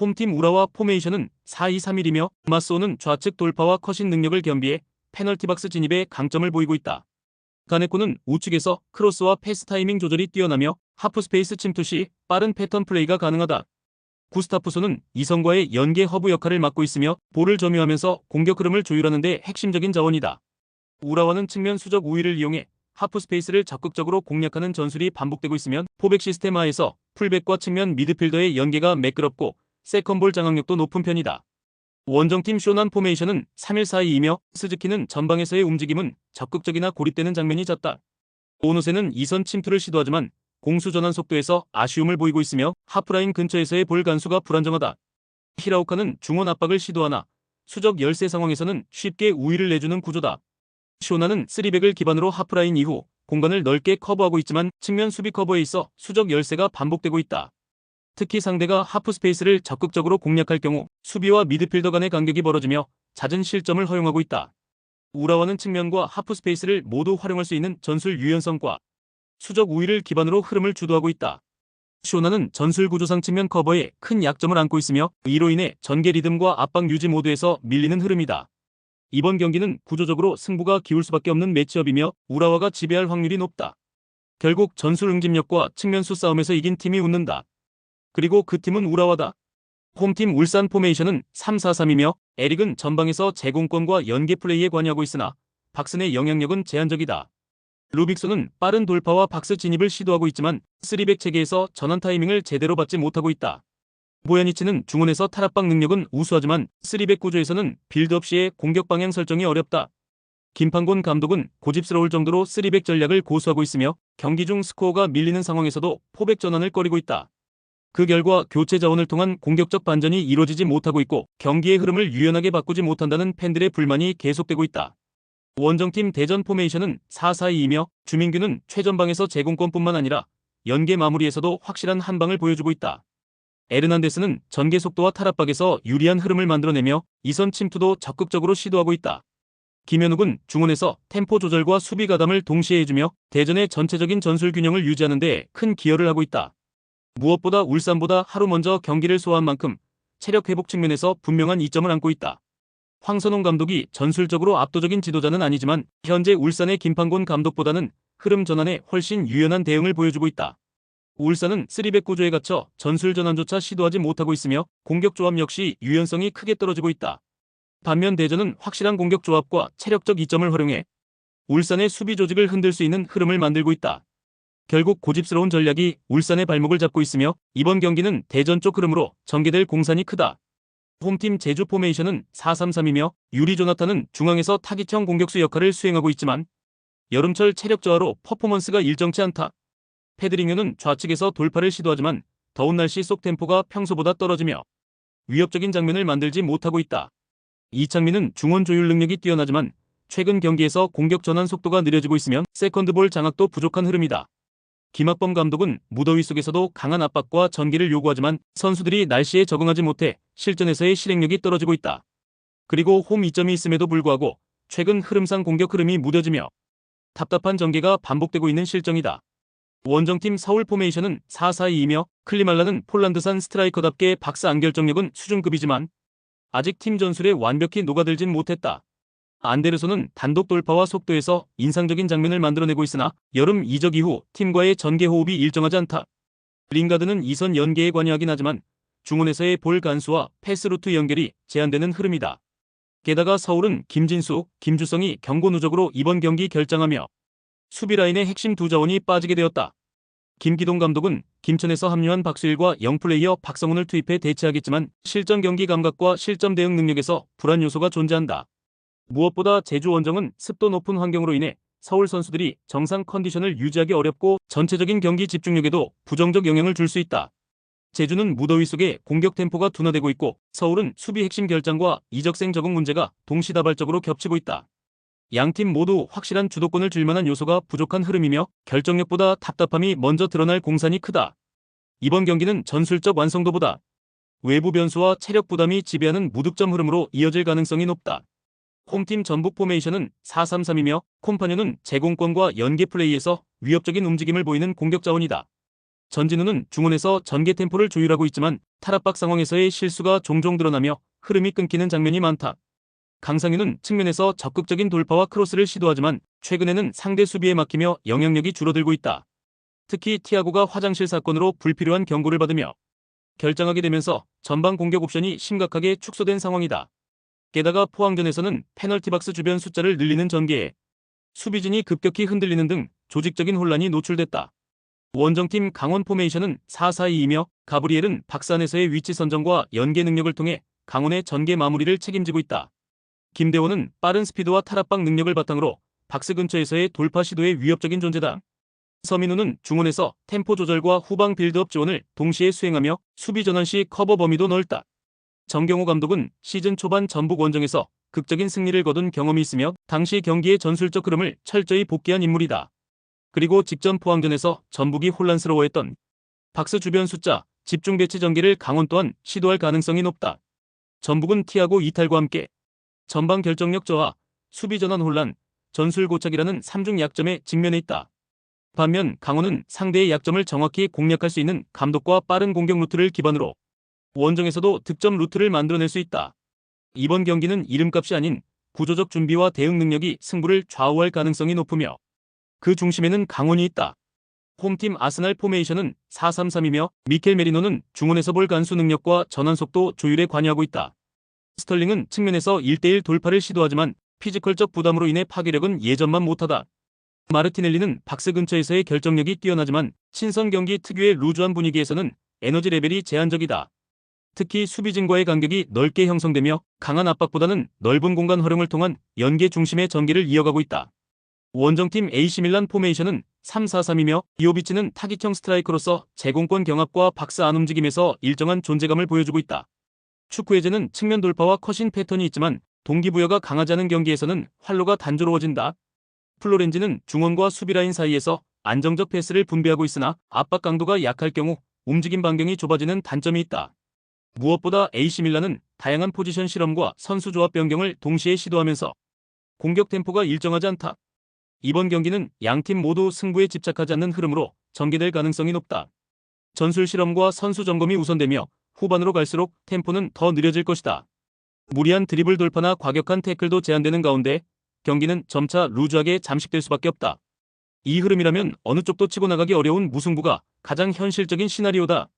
홈팀 우라와 포메이션은 4-2-3-1이며 마스오는 좌측 돌파와 컷인 능력을 겸비해 페널티박스 진입에 강점을 보이고 있다. 가네코는 우측에서 크로스와 패스 타이밍 조절이 뛰어나며 하프스페이스 침투 시 빠른 패턴 플레이가 가능하다. 구스타프소는 이성과의 연계 허브 역할을 맡고 있으며 볼을 점유하면서 공격 흐름을 조율하는 데 핵심적인 자원이다. 우라와는 측면 수적 우위를 이용해 하프스페이스를 적극적으로 공략하는 전술이 반복되고 있으면 포백 시스템 하에서 풀백과 측면 미드필더의 연계가 매끄럽고 세컨볼 장악력도 높은 편이다. 원정팀 쇼난 포메이션은 3-1-4-2이며 스즈키는 전방에서의 움직임은 적극적이나 고립되는 장면이 잦다. 오노세는 이선 침투를 시도하지만 공수 전환 속도에서 아쉬움을 보이고 있으며 하프라인 근처에서의 볼 간수가 불안정하다. 히라오카는 중원 압박을 시도하나 수적 열세 상황에서는 쉽게 우위를 내주는 구조다. 쇼나는 3백을 기반으로 하프라인 이후 공간을 넓게 커버하고 있지만 측면 수비 커버에 있어 수적 열세가 반복되고 있다. 특히 상대가 하프스페이스를 적극적으로 공략할 경우 수비와 미드필더 간의 간격이 벌어지며 잦은 실점을 허용하고 있다. 우라와는 측면과 하프스페이스를 모두 활용할 수 있는 전술 유연성과 수적 우위를 기반으로 흐름을 주도하고 있다. 쇼나는 전술 구조상 측면 커버에 큰 약점을 안고 있으며 이로 인해 전개 리듬과 압박 유지 모드에서 밀리는 흐름이다. 이번 경기는 구조적으로 승부가 기울 수밖에 없는 매치업이며 우라와가 지배할 확률이 높다. 결국 전술 응집력과 측면 수싸움에서 이긴 팀이 웃는다. 그리고 그 팀은 우라와다. 홈팀 울산 포메이션은 3-4-3이며 에릭은 전방에서 제공권과 연계 플레이에 관여하고 있으나 박슨의 영향력은 제한적이다. 루빅손은 빠른 돌파와 박스 진입을 시도하고 있지만 3백 체계에서 전환 타이밍을 제대로 받지 못하고 있다. 보야니치는 중원에서 탈압박 능력은 우수하지만 3백 구조에서는 빌드업 시의 공격 방향 설정이 어렵다. 김판곤 감독은 고집스러울 정도로 3백 전략을 고수하고 있으며 경기 중 스코어가 밀리는 상황에서도 포백 전환을 꺼리고 있다. 그 결과 교체 자원을 통한 공격적 반전이 이루어지지 못하고 있고 경기의 흐름을 유연하게 바꾸지 못한다는 팬들의 불만이 계속되고 있다. 원정팀 대전 포메이션은 4-4-2이며 주민규는 최전방에서 제공권뿐만 아니라 연계 마무리에서도 확실한 한방을 보여주고 있다. 에르난데스는 전개 속도와 탈압박에서 유리한 흐름을 만들어내며 이선 침투도 적극적으로 시도하고 있다. 김현욱은 중원에서 템포 조절과 수비 가담을 동시에 해주며 대전의 전체적인 전술 균형을 유지하는 데 큰 기여를 하고 있다. 무엇보다 울산보다 하루 먼저 경기를 소화한 만큼 체력 회복 측면에서 분명한 이점을 안고 있다. 황선홍 감독이 전술적으로 압도적인 지도자는 아니지만 현재 울산의 김판곤 감독보다는 흐름 전환에 훨씬 유연한 대응을 보여주고 있다. 울산은 3백 구조에 갇혀 전술 전환조차 시도하지 못하고 있으며 공격 조합 역시 유연성이 크게 떨어지고 있다. 반면 대전은 확실한 공격 조합과 체력적 이점을 활용해 울산의 수비 조직을 흔들 수 있는 흐름을 만들고 있다. 결국 고집스러운 전략이 울산의 발목을 잡고 있으며 이번 경기는 대전 쪽 흐름으로 전개될 공산이 크다. 홈팀 제주 포메이션은 4-3-3이며 유리 조나탄은 중앙에서 타깃형 공격수 역할을 수행하고 있지만 여름철 체력 저하로 퍼포먼스가 일정치 않다. 페드링요는 좌측에서 돌파를 시도하지만 더운 날씨 속 템포가 평소보다 떨어지며 위협적인 장면을 만들지 못하고 있다. 이창민은 중원 조율 능력이 뛰어나지만 최근 경기에서 공격 전환 속도가 느려지고 있으면 세컨드볼 장악도 부족한 흐름이다. 김학범 감독은 무더위 속에서도 강한 압박과 전개를 요구하지만 선수들이 날씨에 적응하지 못해 실전에서의 실행력이 떨어지고 있다. 그리고 홈 이점이 있음에도 불구하고 최근 흐름상 공격 흐름이 무뎌지며 답답한 전개가 반복되고 있는 실정이다. 원정팀 서울 포메이션은 4-4-2이며 클리말라는 폴란드산 스트라이커답게 박스 안결정력은 수준급이지만 아직 팀 전술에 완벽히 녹아들진 못했다. 안데르손은 단독 돌파와 속도에서 인상적인 장면을 만들어내고 있으나 여름 이적 이후 팀과의 전개 호흡이 일정하지 않다. 링가드는 이선 연계에 관여하긴 하지만 중원에서의 볼 간수와 패스 루트 연결이 제한되는 흐름이다. 게다가 서울은 김진수, 김주성이 경고 누적으로 이번 경기 결장하며 수비 라인의 핵심 두 자원이 빠지게 되었다. 김기동 감독은 김천에서 합류한 박수일과 영플레이어 박성훈을 투입해 대체하겠지만 실전 경기 감각과 실점 대응 능력에서 불안 요소가 존재한다. 무엇보다 제주 원정은 습도 높은 환경으로 인해 서울 선수들이 정상 컨디션을 유지하기 어렵고 전체적인 경기 집중력에도 부정적 영향을 줄 수 있다. 제주는 무더위 속에 공격 템포가 둔화되고 있고 서울은 수비 핵심 결장과 이적생 적응 문제가 동시다발적으로 겹치고 있다. 양팀 모두 확실한 주도권을 줄 만한 요소가 부족한 흐름이며 결정력보다 답답함이 먼저 드러날 공산이 크다. 이번 경기는 전술적 완성도보다 외부 변수와 체력 부담이 지배하는 무득점 흐름으로 이어질 가능성이 높다. 홈팀 전북 포메이션은 4-3-3이며 콤파뉴는 제공권과 연계 플레이에서 위협적인 움직임을 보이는 공격 자원이다. 전진우는 중원에서 전개 템포를 조율하고 있지만 탈압박 상황에서의 실수가 종종 드러나며 흐름이 끊기는 장면이 많다. 강상윤은 측면에서 적극적인 돌파와 크로스를 시도하지만 최근에는 상대 수비에 막히며 영향력이 줄어들고 있다. 특히 티아고가 화장실 사건으로 불필요한 경고를 받으며 결장하게 되면서 전방 공격 옵션이 심각하게 축소된 상황이다. 게다가 포항전에서는 페널티박스 주변 숫자를 늘리는 전개에 수비진이 급격히 흔들리는 등 조직적인 혼란이 노출됐다. 원정팀 강원 포메이션은 4-4-2이며 가브리엘은 박스 안에서의 위치 선정과 연계 능력을 통해 강원의 전개 마무리를 책임지고 있다. 김대원은 빠른 스피드와 탈압박 능력을 바탕으로 박스 근처에서의 돌파 시도에 위협적인 존재다. 서민우는 중원에서 템포 조절과 후방 빌드업 지원을 동시에 수행하며 수비 전환 시 커버 범위도 넓다. 정경호 감독은 시즌 초반 전북 원정에서 극적인 승리를 거둔 경험이 있으며 당시 경기의 전술적 흐름을 철저히 복귀한 인물이다. 그리고 직전 포항전에서 전북이 혼란스러워했던 박스 주변 숫자, 집중 배치 전개를 강원 또한 시도할 가능성이 높다. 전북은 티아고 이탈과 함께 전방 결정력 저하, 수비 전환 혼란, 전술 고착이라는 3중 약점에 직면해 있다. 반면 강원은 상대의 약점을 정확히 공략할 수 있는 감독과 빠른 공격 루트를 기반으로 원정에서도 득점 루트를 만들어낼 수 있다. 이번 경기는 이름값이 아닌 구조적 준비와 대응 능력이 승부를 좌우할 가능성이 높으며 그 중심에는 강원이 있다. 홈팀 아스날 포메이션은 4-3-3이며 미켈 메리노는 중원에서 볼 간수 능력과 전환 속도 조율에 관여하고 있다. 스털링은 측면에서 1대1 돌파를 시도하지만 피지컬적 부담으로 인해 파괴력은 예전만 못하다. 마르티넬리는 박스 근처에서의 결정력이 뛰어나지만 친선 경기 특유의 루즈한 분위기에서는 에너지 레벨이 제한적이다. 특히 수비진과의 간격이 넓게 형성되며 강한 압박보다는 넓은 공간 활용을 통한 연계 중심의 전개를 이어가고 있다. 원정팀 AC밀란 포메이션은 3-4-3이며 이오비치는 타깃형 스트라이커로서 제공권 경합과 박스 안 움직임에서 일정한 존재감을 보여주고 있다. 축구에제는 측면 돌파와 컷인 패턴이 있지만 동기부여가 강하지 않은 경기에서는 활로가 단조로워진다. 플로렌지는 중원과 수비라인 사이에서 안정적 패스를 분배하고 있으나 압박 강도가 약할 경우 움직임 반경이 좁아지는 단점이 있다. 무엇보다 AC밀란은 다양한 포지션 실험과 선수 조합 변경을 동시에 시도하면서 공격 템포가 일정하지 않다. 이번 경기는 양팀 모두 승부에 집착하지 않는 흐름으로 전개될 가능성이 높다. 전술 실험과 선수 점검이 우선되며 후반으로 갈수록 템포는 더 느려질 것이다. 무리한 드리블 돌파나 과격한 태클도 제한되는 가운데 경기는 점차 루즈하게 잠식될 수밖에 없다. 이 흐름이라면 어느 쪽도 치고 나가기 어려운 무승부가 가장 현실적인 시나리오다.